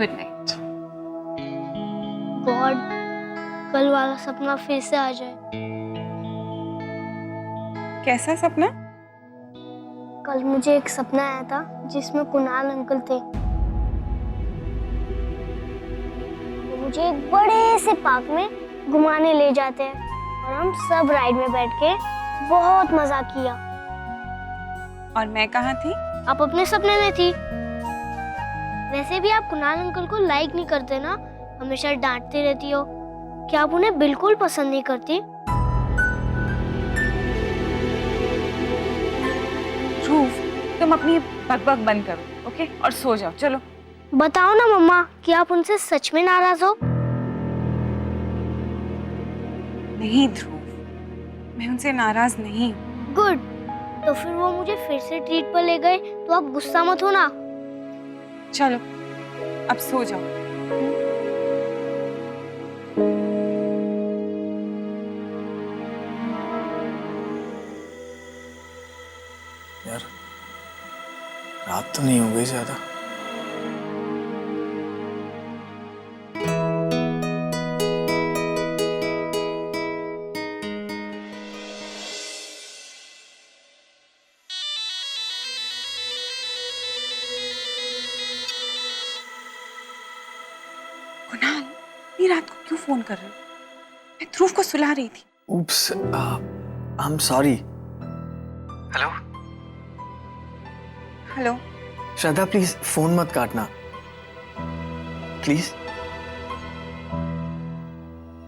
Good night. God, कल वाला सपना फिर से आ जाए। कैसा सपना? कल मुझे एक सपना आया था जिसमें कुणाल अंकल थे। वो मुझे एक बड़े से पार्क में घुमाने ले जाते हैं और हम सब राइड में बैठ के बहुत मजा किया। और मैं कहाँ थी? आप अपने सपने में थी। वैसे भी आप कुणाल अंकल को लाइक नहीं करते ना, हमेशा डांटती रहती हो। क्या आप उन्हें बिल्कुल पसंद नहीं करती? ध्रुव, तुम अपनी बकबक बंद करो, ओके? और सो जाओ, चलो। बताओ ना मम्मा कि आप उनसे सच में नाराज हो। नहीं ध्रुव, मैं उनसे नाराज नहीं हूँ। गुड, तो फिर वो मुझे फिर से ट्रीट पर ले गए तो आप गुस्सा मत हो ना। चलो, अब सो जाओ। यार, रात तो नहीं हो गई ज्यादा? कुणाल, इतनी रात को क्यों फोन कर रहे हो? मैं ध्रुव को सुला रही थी। Oops, I'm sorry. Hello hello. Shraddha, please phone मत काटना प्लीज।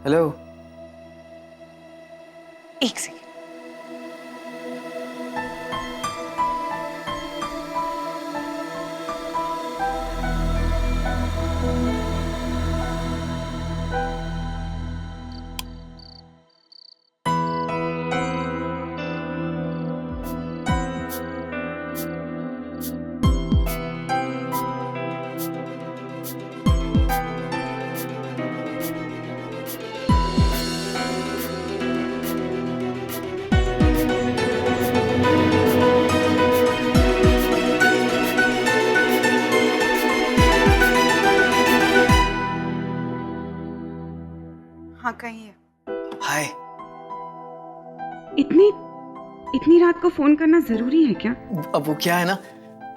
हेलो। एक सेकेंड। हाँ, कहिए। हाय। इतनी रात को फोन करना जरूरी है क्या? अब वो क्या है ना,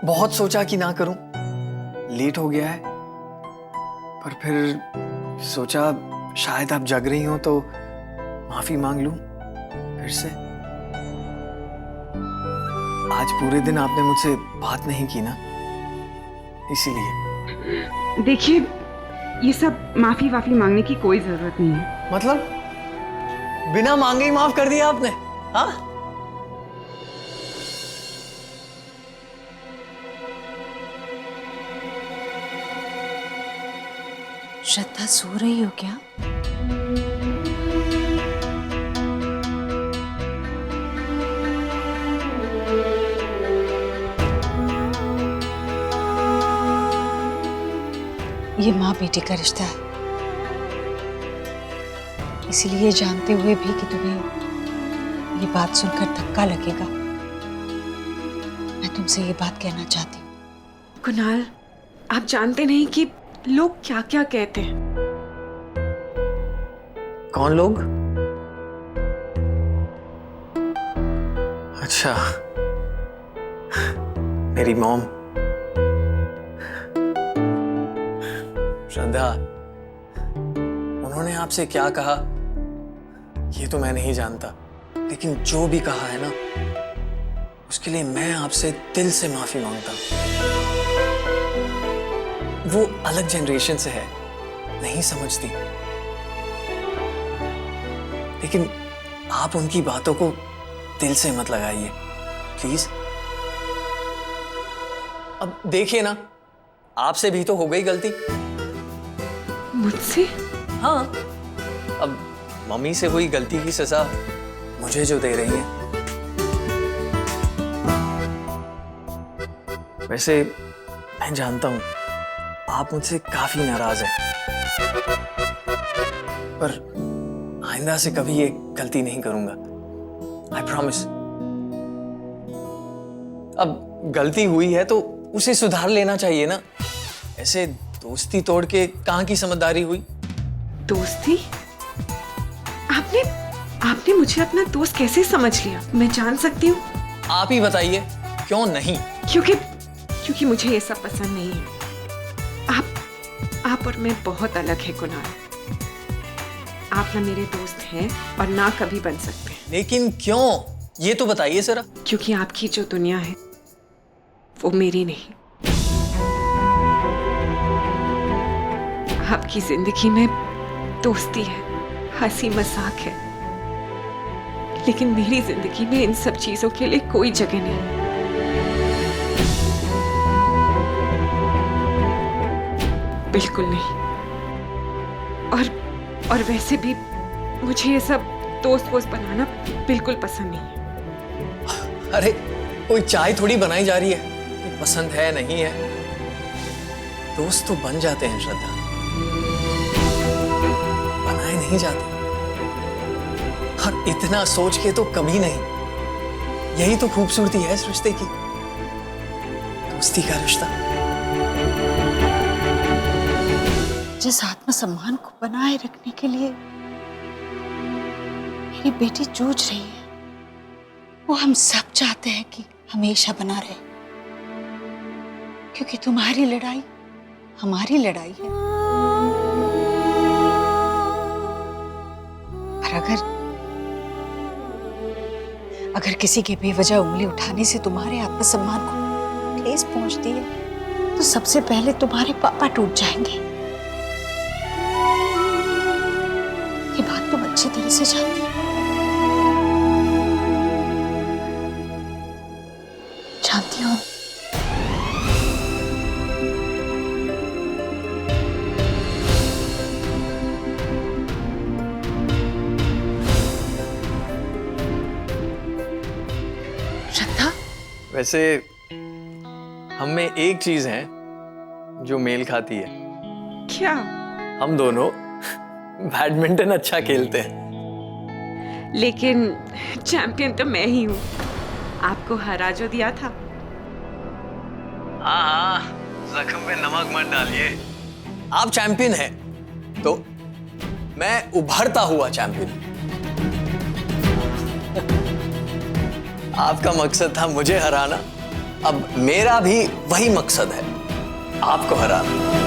बहुत सोचा कि ना करूं, लेट हो गया है, पर फिर सोचा शायद आप जग रही हो तो माफी मांग लूं फिर से। आज पूरे दिन आपने मुझसे बात नहीं की ना, इसीलिए। देखिए, ये सब माफी वाफी मांगने की कोई जरूरत नहीं है। मतलब बिना मांगे ही माफ कर दिया आपने? हाँ, श्रद्धा, सो रही हो क्या? ये माँ बेटी का रिश्ता है, इसीलिए जानते हुए भी कि तुम्हें ये बात सुनकर धक्का लगेगा, मैं तुमसे ये बात कहना चाहती हूँ। कुणाल, आप जानते नहीं कि लोग क्या क्या कहते हैं। कौन लोग? अच्छा, मेरी मॉम। श्रद्धा, उन्होंने आपसे क्या कहा ये तो मैं नहीं जानता, लेकिन जो भी कहा है ना, उसके लिए मैं आपसे दिल से माफी मांगता हूं। वो अलग जनरेशन से है, नहीं समझती, लेकिन आप उनकी बातों को दिल से मत लगाइए प्लीज। अब देखिए ना, आपसे भी तो हो गई गलती। मुझसे? हाँ, अब मम्मी से हुई गलती की सजा मुझे जो दे रही हैं। वैसे मैं जानता हूं आप मुझसे काफी नाराज हैं, पर आइंदा से कभी ये गलती नहीं करूंगा, आई प्रॉमिस। अब गलती हुई है तो उसे सुधार लेना चाहिए ना, ऐसे दोस्ती तोड़ के कहाँ की समझदारी हुई? दोस्ती? आपने आपने मुझे अपना दोस्त कैसे समझ लिया? मैं जान सकती हूँ? आप ही बताइए, क्यों नहीं? क्योंकि मुझे ये सब पसंद नहीं है। आप और मैं बहुत अलग है कुणाल। आप ना मेरे दोस्त हैं और ना कभी बन सकते हैं। लेकिन क्यों? ये तो बताइए जरा। क्योंकि आपकी जो दुनिया है वो मेरी नहीं। आपकी जिंदगी में दोस्ती है, हंसी मजाक है, लेकिन मेरी जिंदगी में इन सब चीजों के लिए कोई जगह नहीं। बिल्कुल नहीं। और वैसे भी मुझे ये सब दोस्त वोस्त बनाना बिल्कुल पसंद नहीं है। अरे कोई चाय थोड़ी बनाई जा रही है कि पसंद है नहीं है। दोस्त तो बन जाते हैं श्रद्धा, बनाए नहीं जाते। और इतना सोच के तो कभी नहीं। यही तो खूबसूरती है इस रिश्ते की, दोस्ती का रिश्ता। जिस आत्मसम्मान को बनाए रखने के लिए मेरी बेटी जूझ रही है, वो हम सब चाहते हैं कि हमेशा बना रहे, क्योंकि तुम्हारी लड़ाई हमारी लड़ाई है। और अगर किसी के बेवजह उंगली उठाने से तुम्हारे आत्मसम्मान को ठेस पहुंचती है, तो सबसे पहले तुम्हारे पापा टूट जाएंगे। ये बात तुम अच्छी तरह से जानती हो। जानती हो? श्रद्धा, वैसे हम में एक चीज है जो मेल खाती है। क्या? हम दोनों बैडमिंटन अच्छा खेलते हैं। लेकिन चैंपियन तो मैं ही हूँ। आपको हरा जो दिया था। हाँ, जख्म पे नमक मत डालिए। आप चैंपियन हैं तो मैं उभरता हुआ चैंपियन। आपका मकसद था मुझे हराना, अब मेरा भी वही मकसद है, आपको हराना।